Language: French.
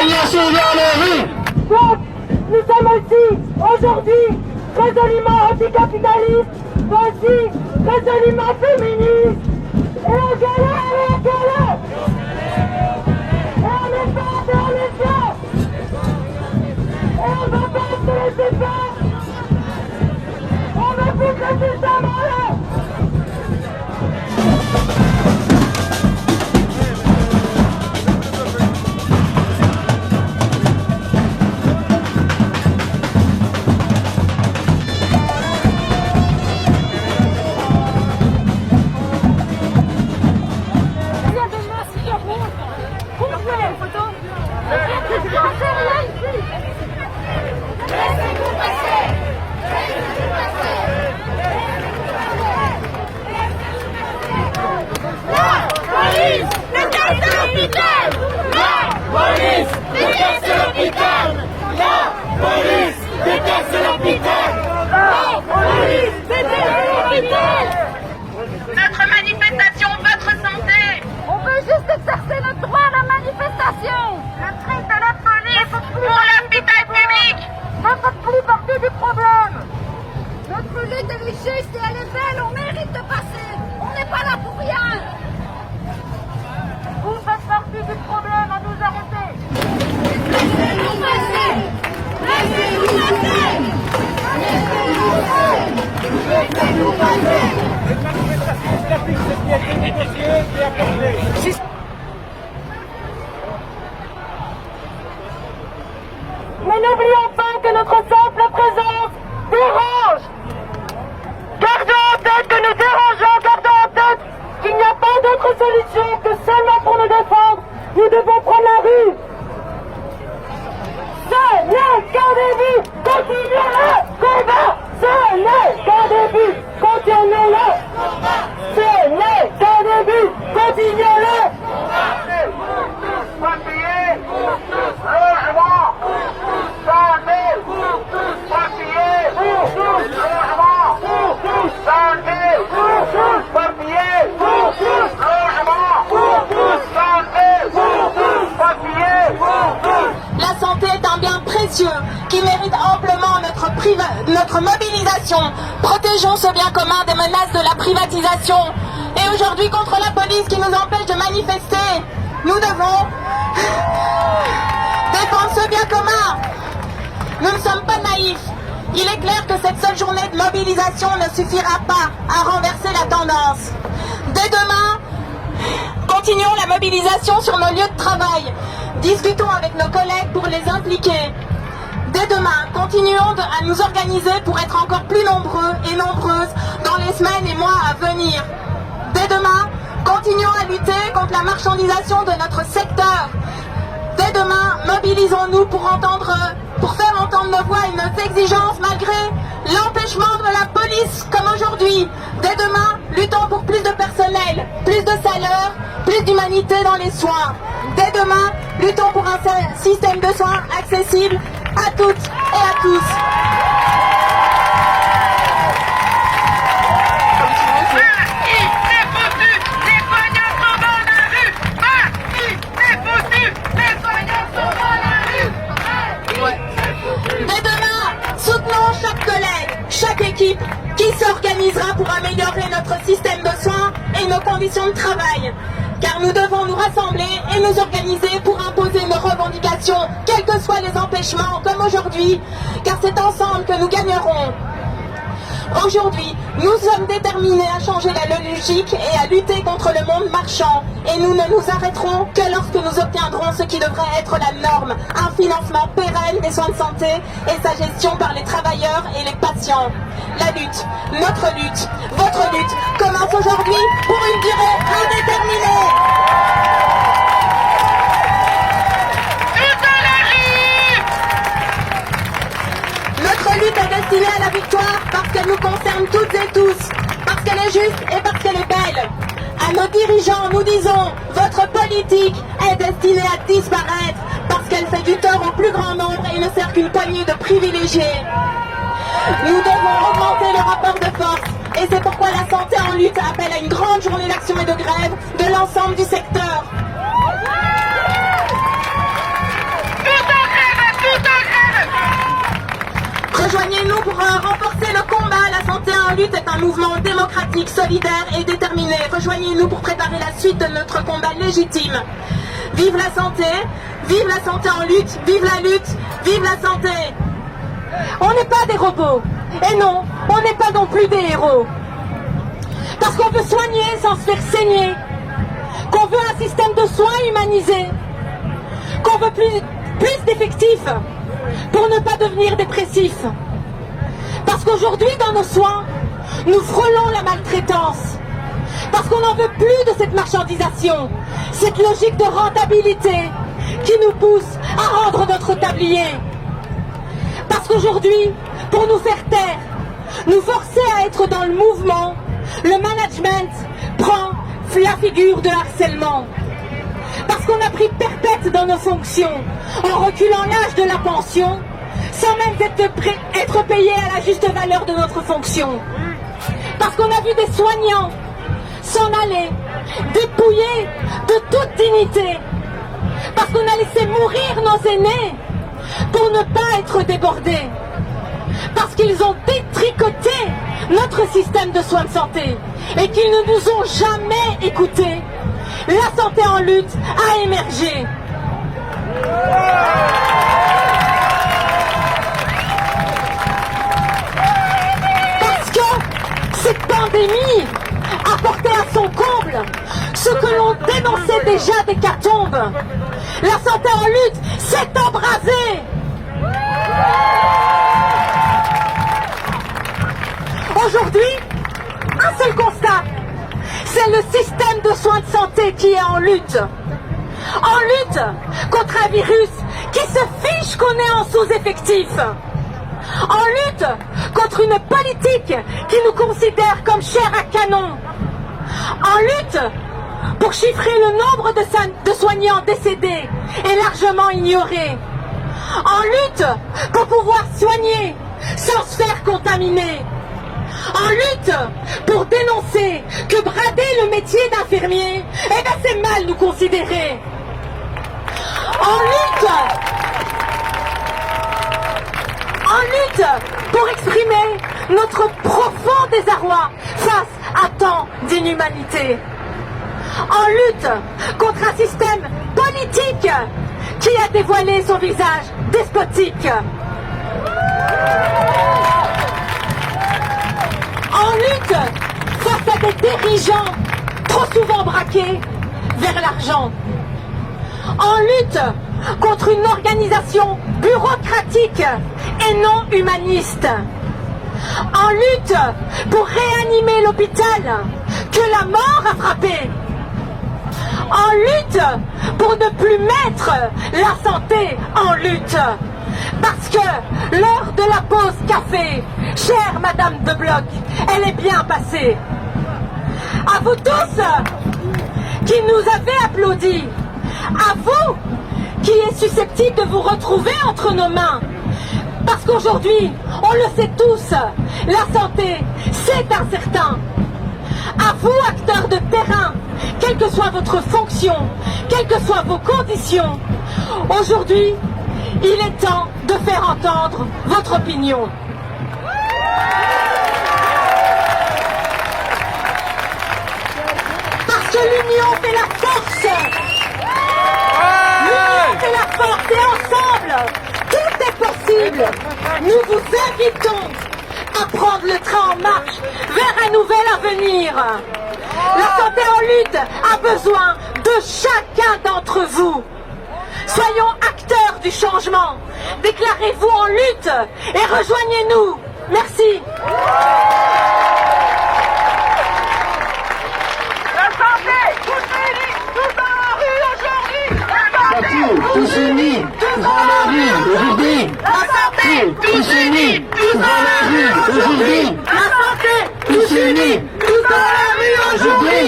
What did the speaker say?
lâcher dans les rues. Donc, nous sommes aussi, aujourd'hui, résolument anticapitalistes, mais aussi résolument féministes. Et on galère, et on galère. Et on est fort, et on est fort. Et on va pas se laisser faire. On va plus que le système en l'air. Notre manifestation, votre santé. On veut juste exercer notre droit à la manifestation. Le cri de la police pour l'hôpital public. Ne faites plus partie du problème. Notre lutte elle est juste et elle est belle, on mérite de passer. On n'est pas là pour rien. Vous faites partie du problème, à nous arrêter. Laissez-nous passer. Laissez-nous passer. Laissez-nous passer. Laissez-nous passer. Mais n'oublions pas que notre simple présence dérange. Gardons en tête que nous dérangeons, gardons en tête qu'il n'y a pas d'autre solution que seulement pour nous défendre, nous devons prendre la rue. Ce n'est qu'un début, continuons le combat. Ce n'est qu'un début, continuons le combat. Ce n'est qu'un début, continuons le combat. La santé est un bien précieux qui mérite amplement notre mobilisation. Protégeons ce bien commun des menaces de la privatisation. Et aujourd'hui, contre la police qui nous empêche de manifester, nous devons défendre ce bien commun. Nous ne sommes pas naïfs. Il est clair que cette seule journée de mobilisation ne suffira pas à renverser la tendance. Dès demain, continuons la mobilisation sur nos lieux de travail. Discutons avec nos collègues pour les impliquer. Dès demain, continuons à nous organiser pour être encore plus nombreux et nombreuses dans les semaines et mois à venir. Dès demain, continuons à lutter contre la marchandisation de notre secteur. Dès demain, mobilisons-nous pour faire entendre nos voix et nos exigences malgré l'empêchement de la police comme aujourd'hui. Dès demain, luttons pour plus de personnel, plus de salaire, plus d'humanité dans les soins. Dès demain, luttons pour un système de soins accessible à toutes et à tous. Dès demain, soutenons chaque collègue, chaque équipe qui s'organisera pour améliorer notre système de soins et nos conditions de travail. Car nous devons nous rassembler et nous organiser pour imposer nos revendications, quels que soient les empêchements, comme aujourd'hui, car c'est ensemble que nous gagnerons. Aujourd'hui, nous sommes déterminés à changer la logique et à lutter contre le monde marchand. Et nous ne nous arrêterons que lorsque nous obtiendrons ce qui devrait être la norme, un financement pérenne des soins de santé et sa gestion par les travailleurs et les patients. La lutte, notre lutte, votre lutte commence aujourd'hui pour une durée indéterminée. Notre lutte est destinée à la victoire parce qu'elle nous concerne toutes et tous, parce qu'elle est juste et parce qu'elle est belle. À nos dirigeants, nous disons, votre politique est destinée à disparaître parce qu'elle fait du tort au plus grand nombre et ne sert qu'une poignée de privilégiés. Nous devons augmenter le rapport de force et c'est pourquoi la santé en lutte appelle à une grande journée d'action et de grève de l'ensemble du secteur. Pour renforcer le combat, la santé en lutte est un mouvement démocratique, solidaire et déterminé. Rejoignez-nous pour préparer la suite de notre combat légitime. Vive la santé en lutte, vive la lutte, vive la santé. On n'est pas des robots. Et non, on n'est pas non plus des héros. Parce qu'on veut soigner sans se faire saigner. Qu'on veut un système de soins humanisé. Qu'on veut plus d'effectifs pour ne pas devenir dépressifs. Parce qu'aujourd'hui, dans nos soins, nous frôlons la maltraitance. Parce qu'on n'en veut plus de cette marchandisation, cette logique de rentabilité qui nous pousse à rendre notre tablier. Parce qu'aujourd'hui, pour nous faire taire, nous forcer à être dans le mouvement, le management prend la figure de harcèlement. Parce qu'on a pris perpète dans nos fonctions, en reculant l'âge de la pension, sans même être payé à la juste valeur de notre fonction. Parce qu'on a vu des soignants s'en aller, dépouillés de toute dignité. Parce qu'on a laissé mourir nos aînés pour ne pas être débordés. Parce qu'ils ont détricoté notre système de soins de santé et qu'ils ne nous ont jamais écoutés. La santé en lutte a émergé. Parce que cette pandémie a porté à son comble ce que l'on dénonçait déjà d'hécatombe. La santé en lutte s'est embrasée. Aujourd'hui, un seul constat, c'est le système de soins de santé qui est en lutte. En lutte contre un virus qui se fiche qu'on est en sous-effectif. En lutte contre une politique qui nous considère comme chair à canon. En lutte pour chiffrer le nombre de soignants décédés et largement ignorés. En lutte pour pouvoir soigner sans se faire contaminer. En lutte pour dénoncer que brader le métier d'infirmier, eh ben c'est mal nous considérer. En lutte pour exprimer notre profond désarroi face à tant d'inhumanité. En lutte contre un système politique qui a dévoilé son visage despotique. En lutte face à des dirigeants trop souvent braqués vers l'argent. En lutte contre une organisation bureaucratique et non humaniste. En lutte pour réanimer l'hôpital que la mort a frappé. En lutte pour ne plus mettre la santé en lutte. Parce que l'heure de la pause café, chère Madame de Bloch, elle est bien passée. À vous tous qui nous avez applaudi, à vous qui êtes susceptibles de vous retrouver entre nos mains. Parce qu'aujourd'hui, on le sait tous, la santé, c'est incertain. À vous, acteurs de terrain, quelle que soit votre fonction, quelles que soient vos conditions, aujourd'hui, il est temps de faire entendre votre opinion. Parce que l'union fait la force. L'union fait la force et ensemble, tout est possible. Nous vous invitons à prendre le train en marche vers un nouvel avenir. La santé en lutte a besoin de chacun d'entre vous. Soyons acteurs du changement. Déclarez-vous en lutte et rejoignez-nous. Merci. La santé, tous unis, tous dans la rue aujourd'hui. Tous unis, tous dans la rue aujourd'hui. La santé, Tous unis, tous dans la rue aujourd'hui. la santé, Tous unis, tous dans la rue aujourd'hui.